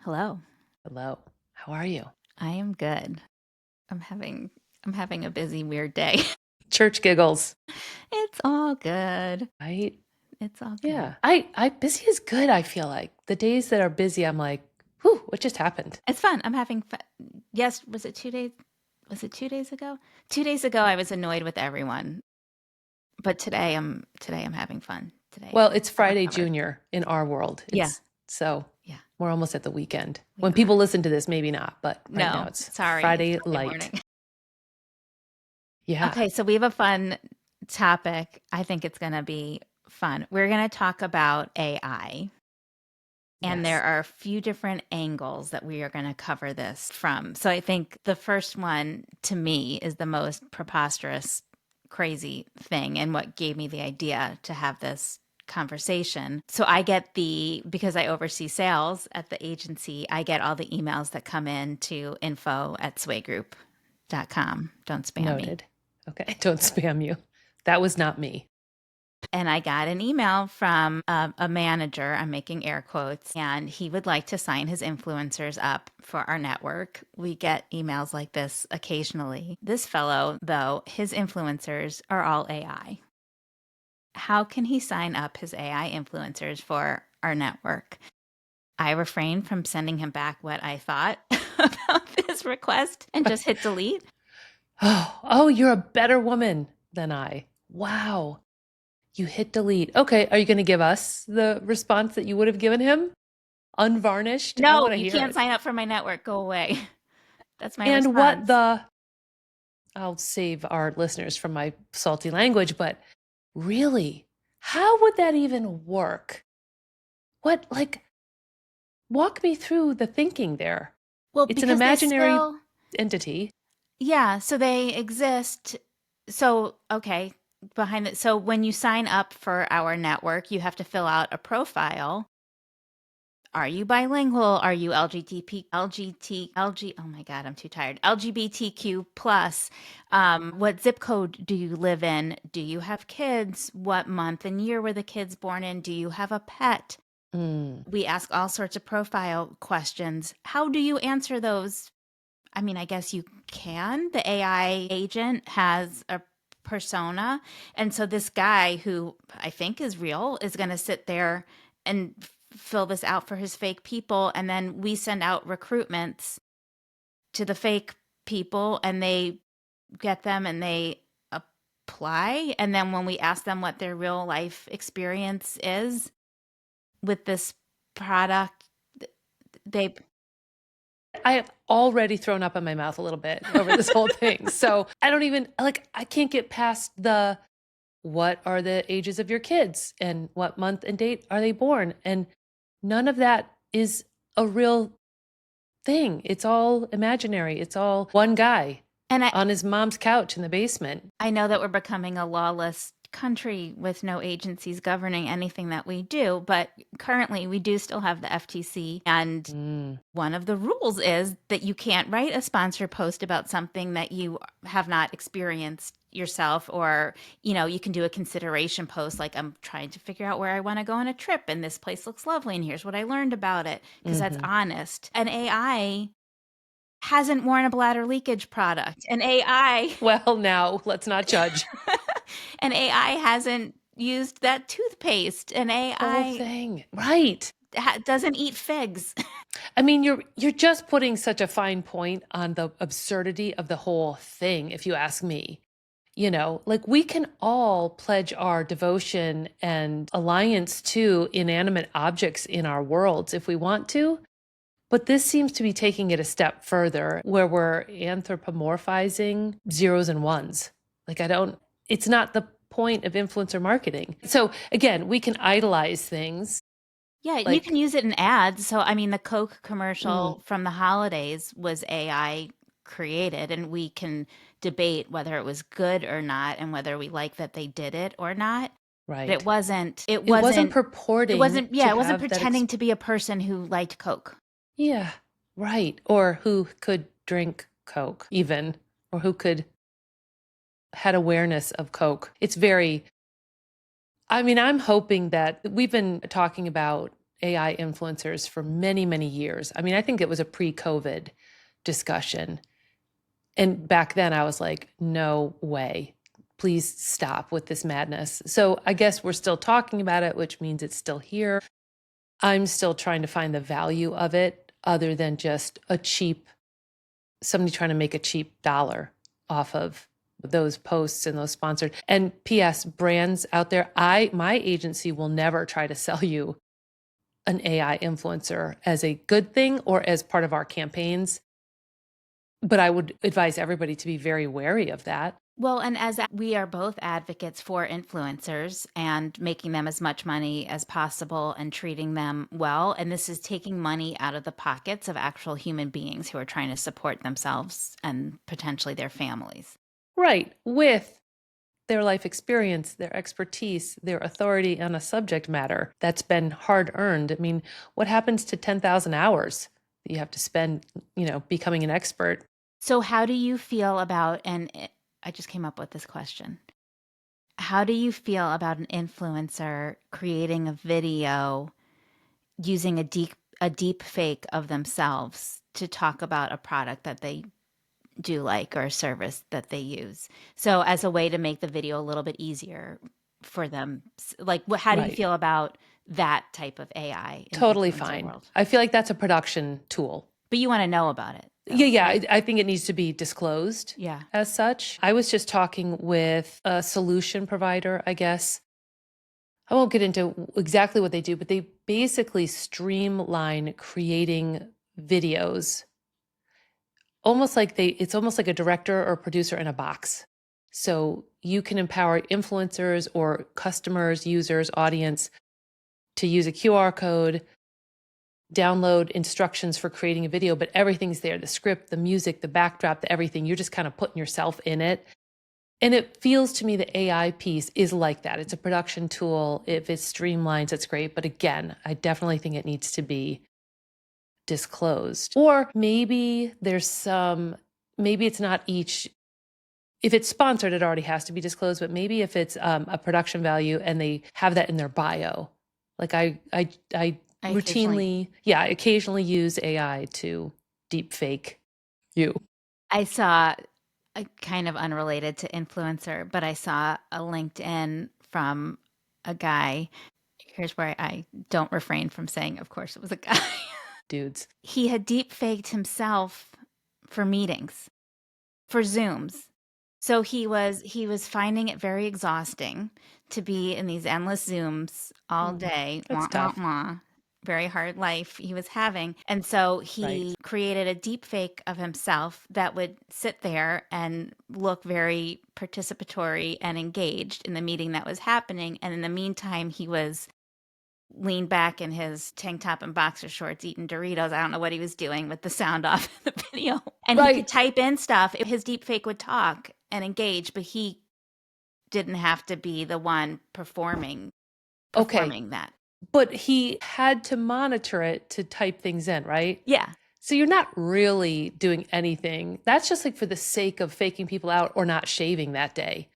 Hello. Hello. How are you? I am good. I'm having I'm having a busy, weird day. Church giggles. It's all good. Right? It's all good. Yeah. I busy is good, I feel like. The days that are busy, I'm like, whew, what just happened? It's fun. I'm having fun. Yes, was it 2 days? Was it 2 days ago? 2 days ago, I was annoyed with everyone, but today I'm having fun. Today Well, it's I Friday recovered. Junior in our world. Yeah, It's so yeah, we're almost at the weekend. we When are. people listen to this, maybe not, but right now No, it's sorry, it's Friday Friday light. morning. Yeah. Okay, so we have a fun topic. I think it's going to be fun. We're going to talk about AI. And there Yes. are a few different angles that we are going to cover this from. So I think the first one to me is the most preposterous, crazy thing, and what gave me the idea to have this conversation. So because I oversee sales at the agency, I get all the emails that come in to info@swaygroup.com. Don't spam me. Noted. Okay. Don't spam you. That was not me. And I got an email from a manager, I'm making air quotes, and he would like to sign his influencers up for our network. We get emails like this occasionally. This fellow, though, his influencers are all AI. How can he sign up his AI influencers for our network? I refrained from sending him back what I thought about this request and just hit delete. Oh, you're a better woman than I. Wow. You hit delete. Okay, are you going to give us the response that you would have given him? Unvarnished? I No, want to you hear can't it. sign up for my network. Go away. That's my And what response. the, I'll save our listeners from my salty language, but really, how would that even work? What, like, walk me through the thinking there. Well, It's an because they imaginary still entity. Yeah, so they exist. So, okay, so when you sign up for our network, you have to fill out a profile. Are you bilingual? Are you oh my God, I'm too tired. LGBTQ plus. What zip code do you live in? Do you have kids? What month and year were the kids born in? Do you have a pet? Mm, We ask all sorts of profile questions. How do you answer those? I mean, I guess you can. The AI agent has a persona. And so this guy who I think is real is going to sit there and fill this out for his fake people. And then we send out recruitments to the fake people and they get them and they apply. And then when we ask them what their real life experience is with this product, they I have already thrown up in my mouth a little bit over this whole thing. So I don't even, like, I can't get past the what are the ages of your kids and what month and date are they born? And none of that is a real thing. It's all imaginary. It's all one guy and I on his mom's couch in the basement. I know that we're becoming a lawless country with no agencies governing anything that we do, but currently we do still have the FTC. And Mm, one of the rules is that you can't write a sponsor post about something that you have not experienced yourself, or you can do a consideration post like, I'm trying to figure out where I want to go on a trip and this place looks lovely and here's what I learned about it, because that's hmm. honest. An AI hasn't worn a bladder leakage product. An AI Well, now let's not judge. An AI hasn't used that toothpaste. An Whole AI thing. Right. doesn't eat figs. I mean, you're just putting such a fine point on the absurdity of the whole thing, if you ask me. Like we can all pledge our devotion and alliance to inanimate objects in our worlds if we want to. But this seems to be taking it a step further where we're anthropomorphizing zeros and ones. Like, it's not the point of influencer marketing. So again, we can idolize things Yeah, you can like, use it in ads. So, I mean, the Coke mm, commercial from the holidays was AI created, and we can debate whether it was good or not and whether we like that they did it or not. But right. it wasn't, it It wasn't wasn't, it purporting wasn't, to yeah, it wasn't have that pretending to be a person who liked Coke. yeah, right. Or who could drink Coke even, or who could had awareness of Coke. It's very, I mean, I'm hoping that we've been talking about AI influencers for many, many years. I mean, I think it was a pre-COVID discussion. And back then I was like, no way. Please stop with this madness. So I guess we're still talking about it, which means it's still here. I'm still trying to find the value of it other than just somebody trying to make a cheap dollar off of those posts and those sponsored. And PS, brands out there, my agency will never try to sell you an AI influencer as a good thing or as part of our campaigns. But I would advise everybody to be very wary of that. Well, and as we are both advocates for influencers and making them as much money as possible and treating them well, and this is taking money out of the pockets of actual human beings who are trying to support themselves and potentially their families. Right. With their life experience, their expertise, their authority on a subject matter that's been hard earned. I mean, what happens to 10,000 hours that you have to spend, becoming an expert? So how do you feel about, and I just came up with this question. How do you feel about an influencer creating a video using a deep fake of themselves to talk about a product that they do like or a service that they use? So as a way to make the video a little bit easier for them, like how do you Right. feel about that type of AI in the Totally influencer fine. world? I feel like that's a production tool. But you want to know about it, though, Yeah. right? I think it needs to be disclosed Yeah. as such. I was just talking with a solution provider, I guess. I won't get into exactly what they do, but they basically streamline creating videos it's almost like a director or producer in a box. So you can empower influencers or customers, users, audience to use a QR code, download instructions for creating a video, but everything's there, the script, the music, the backdrop, the everything. You're just kind of putting yourself in it. And it feels to me the AI piece is like that. It's a production tool. If it streamlines, it's great. But again, I definitely think it needs to be disclosed. Or maybe maybe it's not each, if it's sponsored, it already has to be disclosed, but maybe if it's a production value and they have that in their bio. Like I occasionally use AI to deep fake you. I saw, kind of unrelated to influencer, but I saw a LinkedIn from a guy. Here's where I don't refrain from saying, of course, it was a guy. Dudes. He had deep faked himself for meetings, for Zooms. So he was finding it very exhausting to be in these endless Zooms all day. That's Wah, wah, tough. wah. Very hard life he was having. And so Right. he created a deep fake of himself that would sit there and look very participatory and engaged in the meeting that was happening. And in the meantime, he was leaned back in his tank top and boxer shorts eating Doritos. I don't know what he was doing with the sound off in the video. And he could type in stuff. His deep fake would talk and engage, but he didn't have to be the one performing that. But he had to monitor it to type things in, right? Yeah. So you're not really doing anything. That's just like for the sake of faking people out or not shaving that day.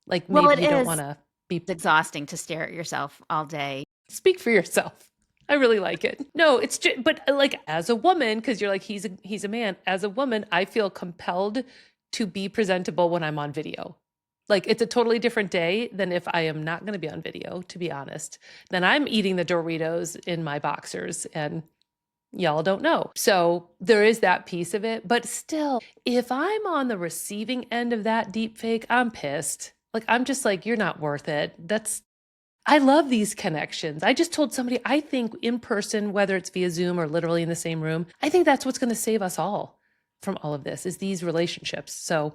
Like maybe Well, you don't want to be. It's exhausting to stare at yourself all day. Speak for yourself. I really like it. No, it's just, but like as a woman, because you're like, he's a man. As a woman, I feel compelled to be presentable when I'm on video. Like it's a totally different day than if I am not going to be on video, to be honest. Then I'm eating the Doritos in my boxers and y'all don't know. So there is that piece of it. But still, if I'm on the receiving end of that deep fake, I'm pissed. Like, I'm just like, you're not worth it. I love these connections. I just told somebody, I think in person, whether it's via Zoom or literally in the same room, I think that's what's going to save us all from all of this is these relationships. So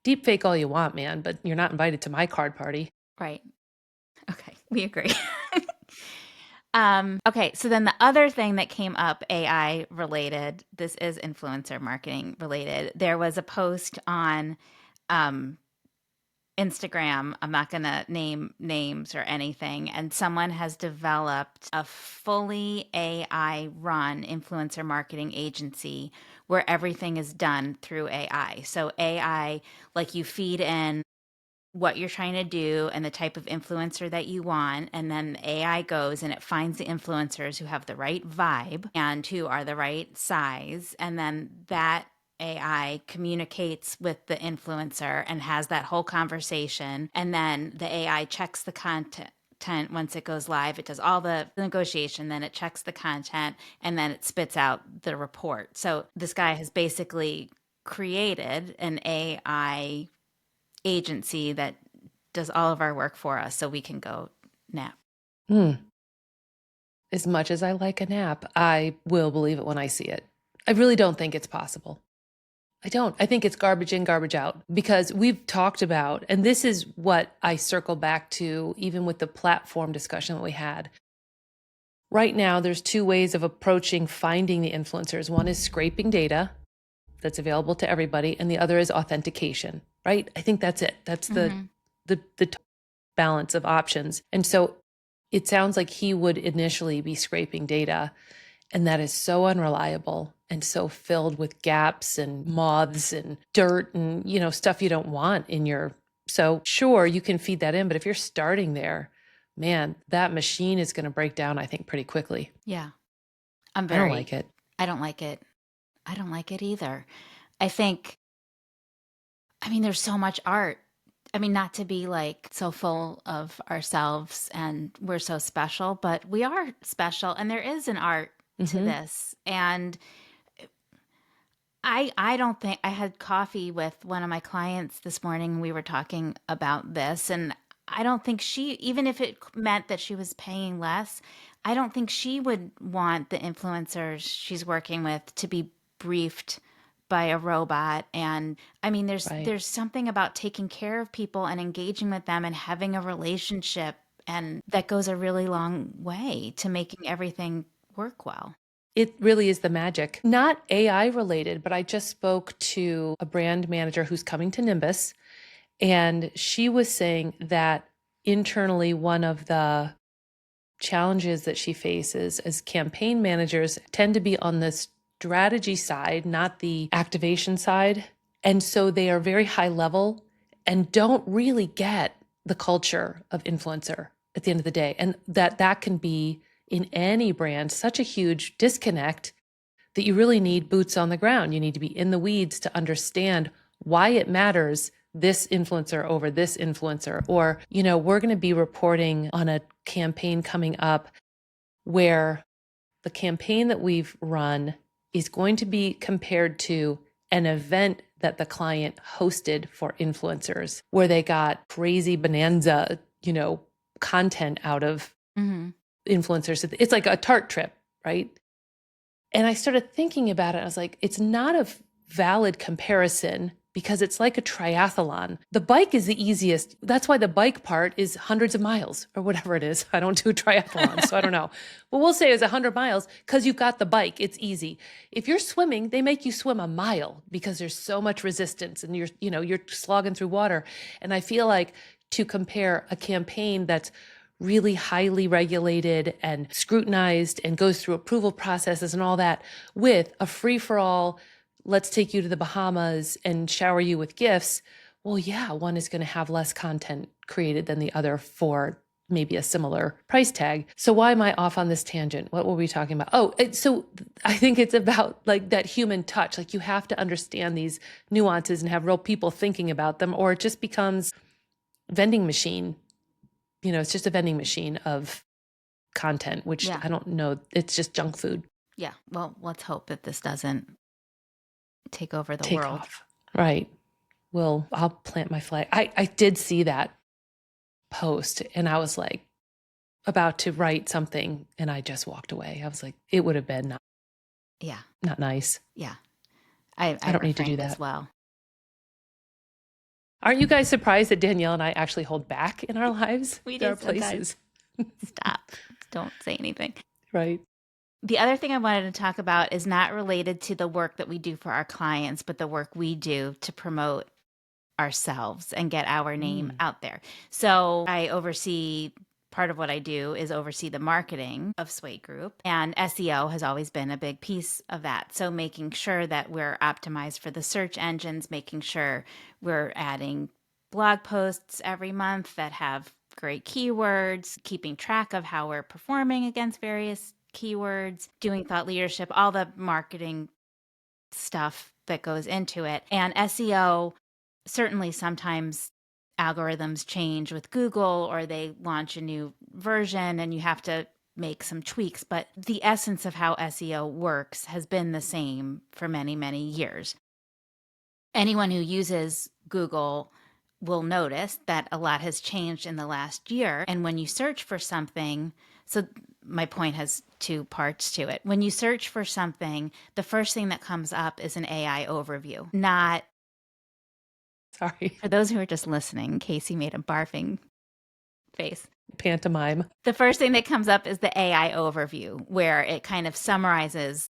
deep fake all you want, man, but you're not invited to my card party. Right. Okay. We agree. Okay. So then the other thing that came up, AI related, this is influencer marketing related. There was a post on Instagram. I'm not going to name names or anything. And someone has developed a fully AI run influencer marketing agency where everything is done through AI. So AI, like you feed in what you're trying to do and the type of influencer that you want. And then the AI goes and it finds the influencers who have the right vibe and who are the right size. And then that AI communicates with the influencer and has that whole conversation. And then the AI checks the content. Once it goes live, it does all the negotiation, then it checks the content, and then it spits out the report. So this guy has basically created an AI agency that does all of our work for us so we can go nap. Mm. As much as I like a nap, I will believe it when I see it. I really don't think it's possible. I don't. I think it's garbage in, garbage out, because we've talked about, and this is what I circle back to even with the platform discussion that we had. Right now, there's two ways of approaching finding the influencers. One is scraping data that's available to everybody, and the other is authentication, right? I think that's it. That's the balance of options. And so it sounds like he would initially be scraping data, and that is so unreliable and so filled with gaps and moths and dirt and, stuff you don't want in your. So sure, you can feed that in, but if you're starting there, man, that machine is going to break down, I think, pretty quickly. Yeah. I don't like it. I don't like it. I don't like it either. I think, there's so much art. Not to be like so full of ourselves and we're so special, but we are special and there is an art to this. And I don't think I had coffee with one of my clients this morning. We were talking about this, and I don't think she, even if it meant that she was paying less, I don't think she would want the influencers she's working with to be briefed by a robot. And there's something about taking care of people and engaging with them and having a relationship, and that goes a really long way to making everything work well. It really is the magic. Not AI related, but I just spoke to a brand manager who's coming to Nimbus, and she was saying that internally, one of the challenges that she faces as campaign managers tend to be on the strategy side, not the activation side. And so they are very high level and don't really get the culture of influencer at the end of the day. And that can be in any brand such a huge disconnect that you really need boots on the ground. You need to be in the weeds to understand why it matters this influencer over this influencer. Or, we're going to be reporting on a campaign coming up where the campaign that we've run is going to be compared to an event that the client hosted for influencers, where they got crazy bonanza, content out of influencers. It's like a Tart trip, right? And I started thinking about it. I was like, it's not a valid comparison because it's like a triathlon. The bike is the easiest. That's why the bike part is hundreds of miles or whatever it is. I don't do triathlons, so I don't know. But we'll say it's 100 miles because you've got the bike. It's easy. If you're swimming, they make you swim a mile because there's so much resistance and you're slogging through water. And I feel like to compare a campaign that's really highly regulated and scrutinized and goes through approval processes and all that with a free-for-all, let's take you to the Bahamas and shower you with gifts. Well, yeah, one is going to have less content created than the other for maybe a similar price tag. So why am I off on this tangent? What were we talking about? Oh, so I think it's about like that human touch. Like you have to understand these nuances and have real people thinking about them, or it just becomes vending machine. It's just a vending machine of content, which I don't know. It's just junk food. Yeah. Well, let's hope that this doesn't take over the world. Off. Right. Well, I'll plant my flag. I did see that post and I was like about to write something and I just walked away. I was like, it would have been not nice. Yeah. I don't need to do that as well. Aren't you guys surprised that Danielle and I actually hold back in our lives? We there do are places. Stop. Don't say anything. Right. The other thing I wanted to talk about is not related to the work that we do for our clients, but the work we do to promote ourselves and get our name out there. So I oversee, part of what I do is oversee the marketing of Sway Group, and SEO has always been a big piece of that. So making sure that we're optimized for the search engines, making sure we're adding blog posts every month that have great keywords, keeping track of how we're performing against various keywords, doing thought leadership, all the marketing stuff that goes into it. And SEO, certainly sometimes algorithms change with Google or they launch a new version and you have to make some tweaks. But the essence of how SEO works has been the same for many, many years. Anyone who uses Google will notice that a lot has changed in the last year. And when you search for something, so my point has two parts to it. When you search for something, the first thing that comes up is an AI overview, not, Sorry. for those who are just listening, Casey made a barfing face. Pantomime. The first thing that comes up is the AI overview, where it kind of summarizes,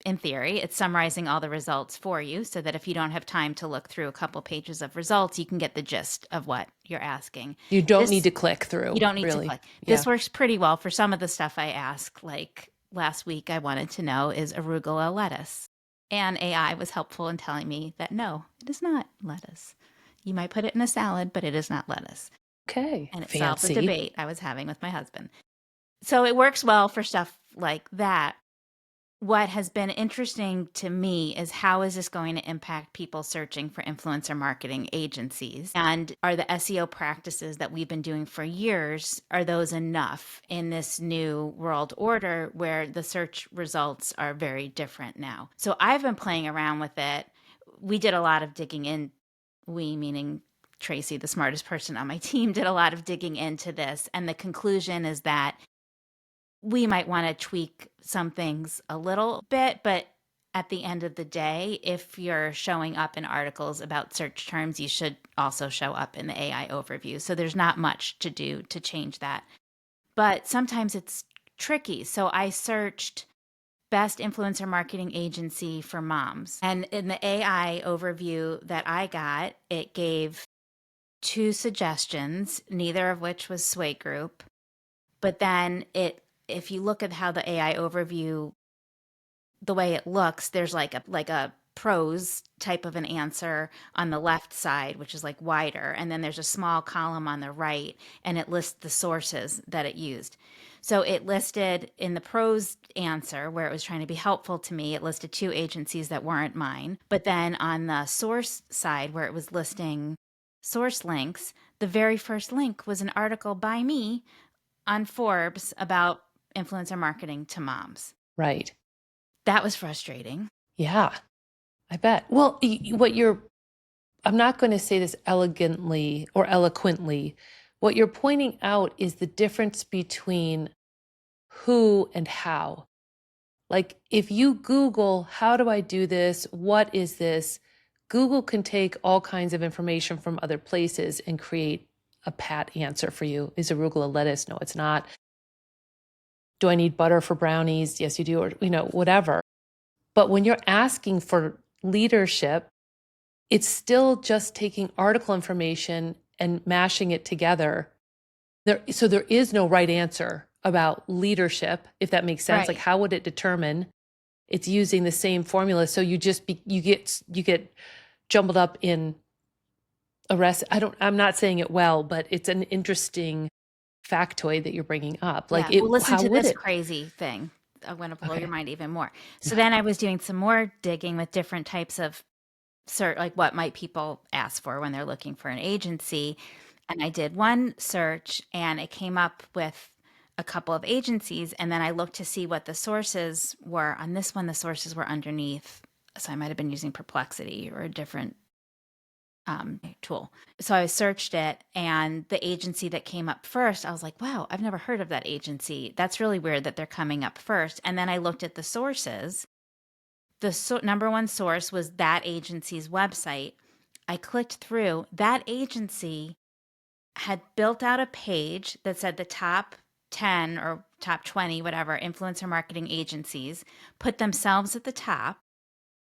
in theory, it's summarizing all the results for you so that if you don't have time to look through a couple pages of results, you can get the gist of what you're asking. You don't need to click through. You don't need really. to click. Yeah. This works pretty well for some of the stuff I ask. Like last week, I wanted to know, is arugula lettuce? And AI was helpful in telling me that no, it is not lettuce. You might put it in a salad, but it is not lettuce. Okay. And it Fancy. solved the debate I was having with my husband. So it works well for stuff like that. What has been interesting to me is how is this going to impact people searching for influencer marketing agencies? And are the SEO practices that we've been doing for years, are those enough in this new world order where the search results are very different now? So I've been playing around with it. We did a lot of digging in, we meaning Tracy, the smartest person on my team, did a lot of digging into this. And the conclusion is that we might want to tweak some things a little bit, but at the end of the day, if you're showing up in articles about search terms, you should also show up in the AI overview. So there's not much to do to change that. But sometimes it's tricky. So I searched best influencer marketing agency for moms. And in the AI overview that I got, it gave 2 suggestions, neither of which was Sway Group. But then if you look at how the AI overview, the way it looks, there's like a prose type of an answer on the left side, which is like wider. And then there's a small column on the right, and it lists the sources that it used. So it listed in the prose answer, where it was trying to be helpful to me, it listed 2 agencies that weren't mine. But then on the source side, where it was listing source links, the very first link was an article by me on Forbes about influencer marketing to moms. Right. That was frustrating. Yeah, I bet. Well, I'm not going to say this elegantly or eloquently. What you're pointing out is the difference between who and how. Like if you Google, how do I do this? What is this? Google can take all kinds of information from other places and create a pat answer for you. Is arugula lettuce? No, it's not. Do I need butter for brownies? Yes, you do. Or, whatever. But when you're asking for leadership, it's still just taking article information and mashing it together. So there is no right answer about leadership, if that makes sense. Right. Like how would it determine? It's using the same formula. So you get jumbled up in a rest. I'm not saying it well, but it's an interesting factoid that you're bringing up. Like, yeah. Well, listen how to would this it? crazy thing. I'm going to blow Okay. your mind even more. So then I was doing some more digging with different types of search, like what might people ask for when they're looking for an agency. And I did one search and it came up with a couple of agencies. And then I looked to see what the sources were. On this one, the sources were underneath. So I might have been using Perplexity or a different tool. So I searched it, and the agency that came up first, I was like, wow, I've never heard of that agency. That's really weird that they're coming up first. And then I looked at the sources. The number one source was that agency's website. I clicked through. That agency had built out a page that said the top 10 or top 20, whatever, influencer marketing agencies, put themselves at the top,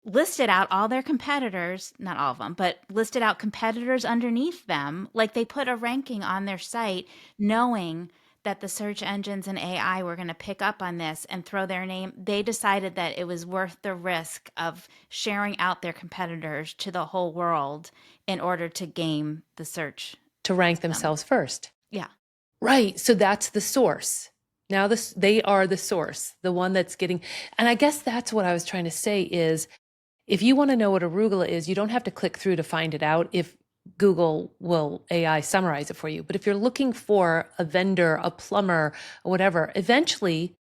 listed out all their competitors, not all of them, but listed out competitors underneath them. Like they put a ranking on their site, knowing that the search engines and AI were going to pick up on this and throw their name. They decided that it was worth the risk of sharing out their competitors to the whole world in order to game the search to rank system. themselves first. Yeah. Right. So that's the source. Now they are the source, the one that's getting, and I guess that's what I was trying to say is if you want to know what arugula is, you don't have to click through to find it out if Google will AI summarize it for you. But if you're looking for a vendor, a plumber, or whatever, eventually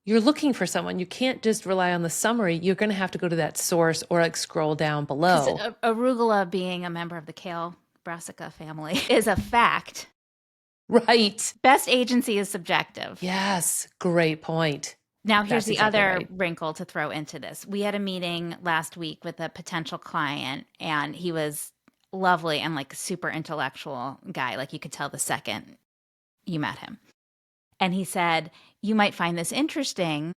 you're looking for someone. You can't just rely on the summary. You're going to have to go to that source or like scroll down below. Because arugula, being a member of the kale brassica family, is a fact. Right. Best agency is subjective. Yes. Great point. Now, here's That's the exactly other right. wrinkle to throw into this. We had a meeting last week with a potential client, and he was lovely and like a super intellectual guy. Like you could tell the second you met him. And he said, "You might find this interesting.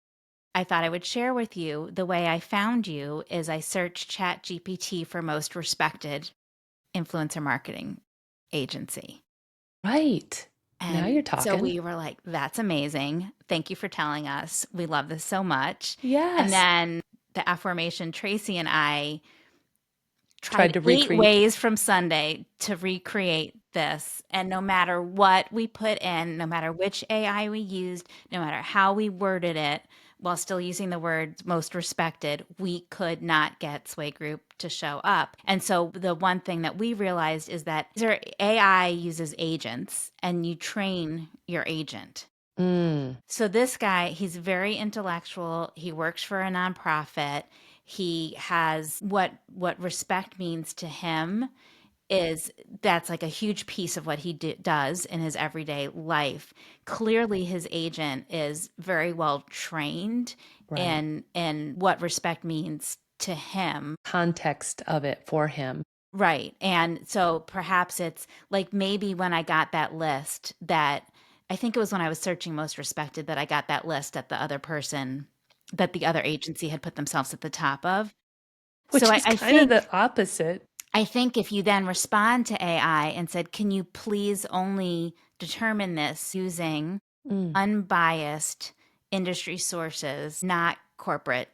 I thought I would share with you. The way I found you is I searched ChatGPT for most respected influencer marketing agency." Right. Now you're And so talking. we were like, "That's amazing. Thank you for telling us. We love this so much." And Yes. then the affirmation, Tracy and I Tried tried to 8 recreate. ways from Sunday to recreate this. And no matter what we put in, no matter which AI we used, no matter how we worded it, while still using the words most respected, we could not get Sway Group to show up. And so the one thing that we realized is that AI uses agents and you train your agent. So this guy, he's very intellectual. He works for a nonprofit. He has what respect means to him is that's like a huge piece of what he does in his everyday life. Clearly, his agent is very well trained Right. in what respect means to him. Context of it for him. Right. And so perhaps it's like maybe when I got that list that I think it was when I was searching most respected that I got that list that the other person that the other agency had put themselves at the top of. So Which I, is I kind of think the opposite. I think if you then respond to AI and said, "Can you please only determine this using Mm. unbiased industry sources, not corporate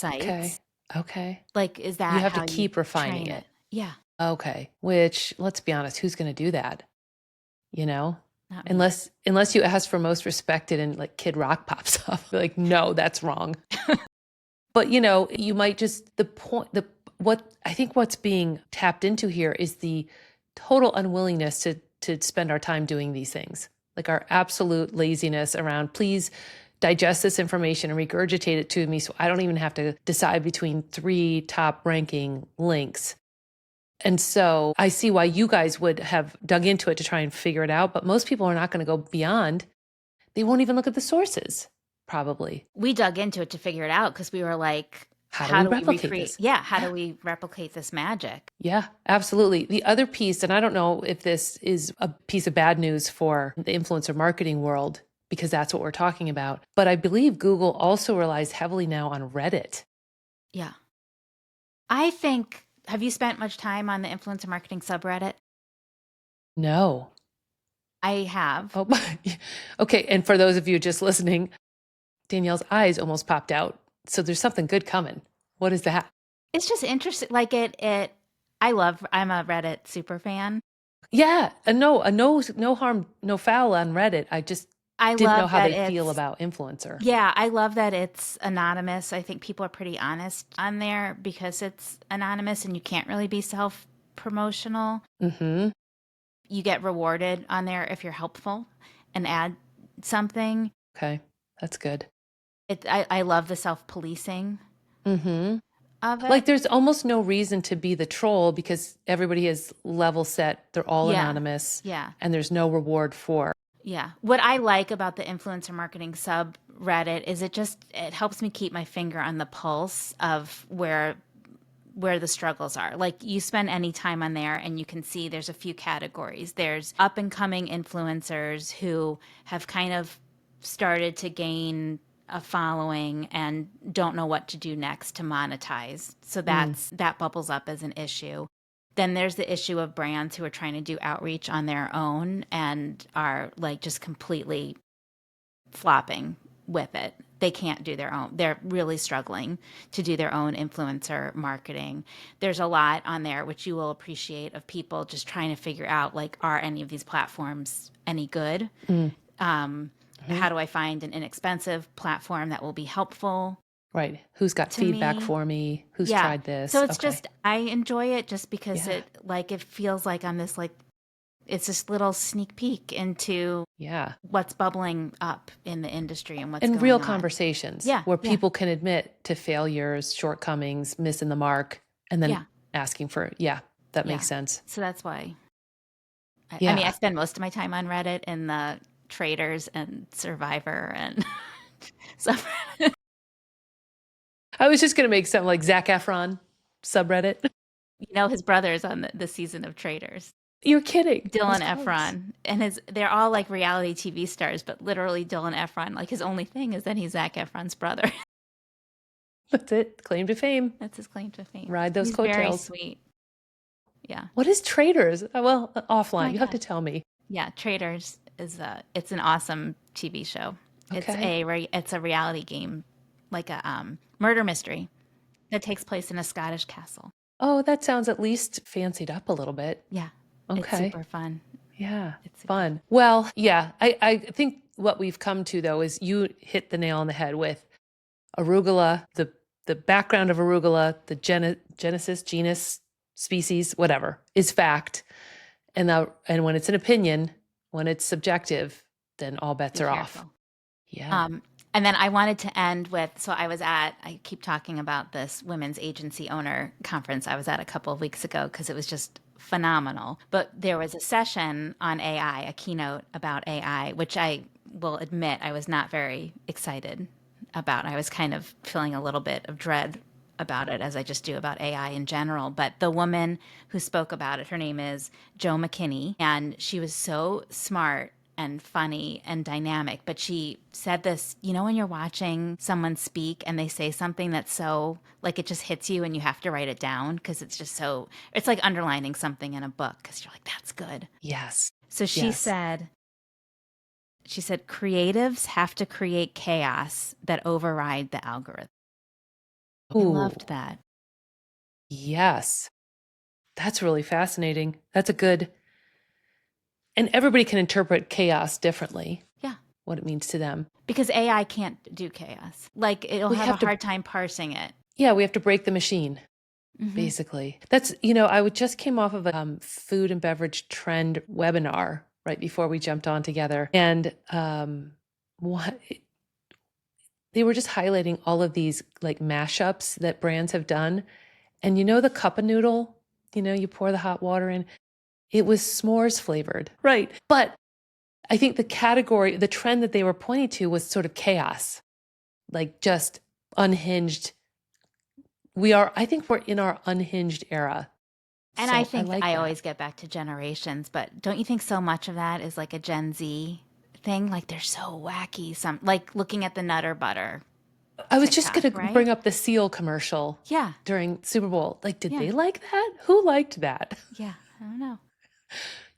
Okay. sites?" Okay. Like, is You that have to how you keep refining train it. it? Yeah, Okay. Which, let's be honest, who's going to do that? You know? not me. Unless you ask for most respected and like Kid Rock pops up. Like, no, that's wrong. But you might just what I think what's being tapped into here is the total unwillingness to spend our time doing these things. Like our absolute laziness around please digest this information and regurgitate it to me so I don't even have to decide between 3 top ranking links. And so I see why you guys would have dug into it to try and figure it out, but most people are not going to go beyond. They won't even look at the sources, probably. We dug into it to figure it out because we were like, How do we replicate recreate? this? Yeah, how do we replicate this magic? Yeah, absolutely. The other piece, and I don't know if this is a piece of bad news for the influencer marketing world, because that's what we're talking about, but I believe Google also relies heavily now on Reddit. Yeah. I think, have you spent much time on the influencer marketing subreddit? No. I have. Oh, okay. And for those of you just listening, Danielle's eyes almost popped out. So there's something good coming. What is that? It's just interesting. Like I'm a Reddit super fan. Yeah, no harm, no foul on Reddit. I just I didn't know love how that they feel it's, about influencer. yeah, I love that it's anonymous. I think people are pretty honest on there because it's anonymous and you can't really be self promotional. Mm-hmm. You get rewarded on there if you're helpful and add something. Okay, that's good. I love the self policing Mm-hmm. of Like it. there's almost no reason to be the troll because everybody is level set. They're all Yeah. anonymous. Yeah. And there's no reward for. Yeah. What I like about the influencer marketing subreddit is it helps me keep my finger on the pulse of where the struggles are. Like you spend any time on there and you can see there's a few categories. There's up and coming influencers who have kind of started to gain a following and don't know what to do next to monetize. So that bubbles up as an issue. Then there's the issue of brands who are trying to do outreach on their own and are like just completely flopping with it. they can't do their own. They're really struggling to do their own influencer marketing. There's a lot on there, which you will appreciate, of people just trying to figure out, like, are any of these platforms any good? How do I find an inexpensive platform that will be helpful Right. Who's got to feedback me? for me? Who's Yeah. tried this? So it's Okay. just, I enjoy it just because Yeah. it feels like I'm this, like, it's this little sneak peek into Yeah. what's bubbling up in the industry and what's And going real on. conversations Yeah. where Yeah. people can admit to failures, shortcomings, missing the mark, and then Yeah. asking for, yeah, that Yeah. makes sense. So that's why. I mean, I Yeah. spend most of my time on Reddit in the Traders and Survivor and stuff. I was just going to make something like Zac Efron subreddit. His brother's on the season of Traders. You're kidding. Dylan That's close. Efron, and they're all like reality TV stars, but literally Dylan Efron, like, his only thing is that he's Zac Efron's brother. That's it. Claim to fame. That's his claim to fame. Ride those He's very coattails. sweet. Yeah. What is Traders? Well, offline. My You have to God. tell me. Yeah, Traders is it's an awesome TV show. Okay. It's a reality game, like a murder mystery that takes place in a Scottish castle. Oh, that sounds at least fancied up a little bit. Yeah. It's Okay. super fun. Yeah. It's super Fun. Well, yeah. I think what we've come to, though, is you hit the nail on the head with arugula, the background of arugula, the genus, species, whatever, is fact. And when it's an opinion, when it's subjective, then all bets Be are careful. off. Yeah. And then I wanted to end with, so I keep talking about this women's agency owner conference I was at a couple of weeks ago because it was just phenomenal. But there was a session on AI, a keynote about AI, which I will admit I was not very excited about. I was kind of feeling a little bit of dread about it, as I just do about AI in general. But the woman who spoke about it, her name is Jo McKinney, and she was so smart and funny and dynamic. But she said this, when you're watching someone speak and they say something that's so, like, it just hits you and you have to write it down because it's just so, it's like underlining something in a book because you're like, that's good. Yes. So she Yes. said, creatives have to create chaos that override the algorithm. I loved that. Yes. That's really fascinating. That's a good, and everybody can interpret chaos differently. Yeah. What it means to them. Because AI can't do chaos. Like, it'll have a hard time parsing it. Yeah, we have to break the machine, basically. That's, I just came off of a food and beverage trend webinar right before we jumped on together. And they were just highlighting all of these, like, mashups that brands have done. And the cup of noodle, you pour the hot water in. It was s'mores flavored. Right. But I think the trend that they were pointing to was sort of chaos, like just unhinged. I think we're in our unhinged era. And So I think like I that. always get back to generations, but don't you think so much of that is like a Gen Z thing? Like, they're so wacky. Like looking at the Nutter Butter. I was just going TikTok, to right? bring up the seal commercial Yeah. during Super Bowl. Like, did Yeah. they like that? Who liked that? Yeah. I don't know.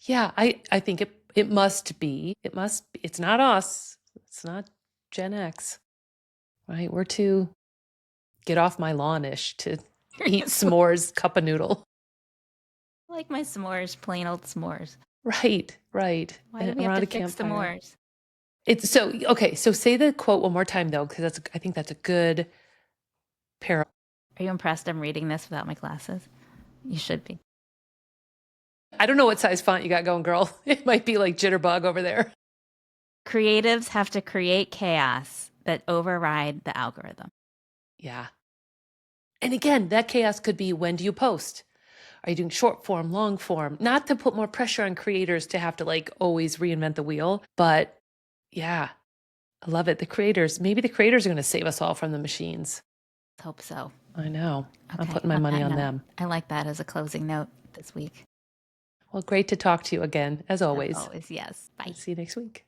Yeah, I think it must be. It must be. It's not us. It's not Gen X. Right? We're too get off my lawn-ish to eat s'mores cup of noodle. I like my s'mores, plain old s'mores. Right. Why do we have to fix campfire. s'mores? It's so okay. So say the quote one more time though, because I think that's a good parallel. Are you impressed I'm reading this without my glasses? You should be. I don't know what size font you got going, girl. It might be like Jitterbug over there. Creatives have to create chaos that override the algorithm. Yeah. And again, that chaos could be, when do you post? Are you doing short form, long form? Not to put more pressure on creators to have to, like, always reinvent the wheel, but yeah, I love it. Maybe the creators are going to save us all from the machines. Let's hope so. I know. I'm Okay, putting my money that on note, them. I like that as a closing note this week. Well, great to talk to you again, as always. As always, yes. Bye. See you next week.